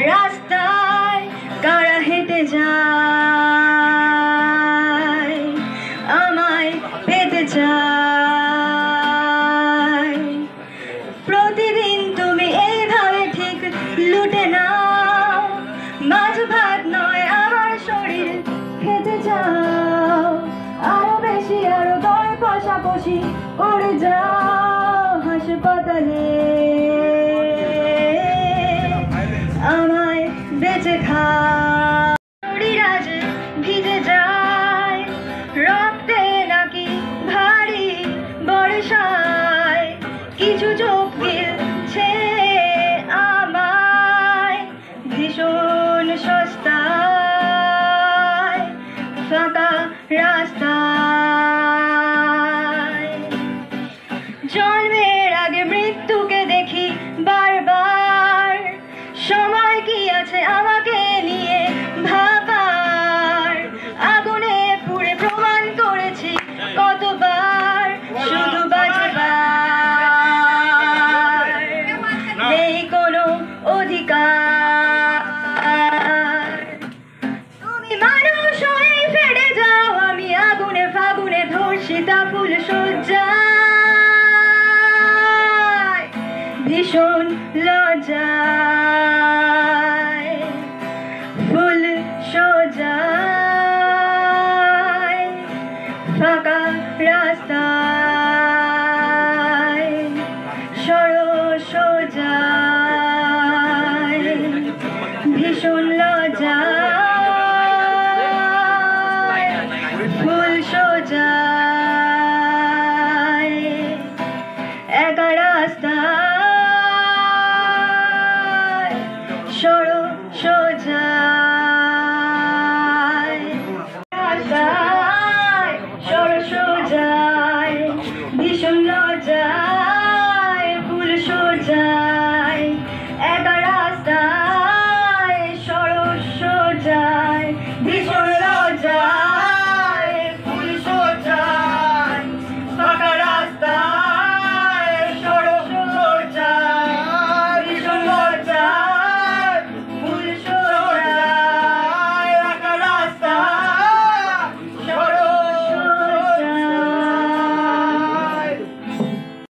রাস্তায় কারা হেঁটে যায় আমায় পেতে চায় প্রতিদিন তুমি এইভাবে ঠিক লুটে নাও মাছ ভাত নয় আমার শরীর খেতে চাও আরো বেশি আরো দর কষাকষি করে যাও হাসপাতালে আমায় বেঁচে খাও শরীর আজ ভিজে যায় রক্তে নাকি ভারী বর্ষায় কিছু চোখ গিলছে আমায় ভীষণ সস্তায় ফাঁকা রাস্তায় জন্মের আগে মৃত্যুকে দেখি বারবার সময় কি আছে আমাকে নিয়ে ভাবার আগুনে পুড়ে প্রমাণ করেছি কতবার শুধু বাঁচবার নেই কোনো অধিকার তুমি মানুষ হয়ে ফেটে যাও আমি আগুনে ফাগুনে ধর্ষিতা ফুল সজ্জায় ভীষণ লজ্জায় ফুল সজ্জায় ফাঁকা রাস্তায় সরো সজ্জায় ভীষণ লজ্জায় ফুল সজ্জায় একা রাস্তায় সরো সজ্জায় রাস্তায় সরো সজ্জায় ভীষণ লজ্জায় ফুল সজ্জায়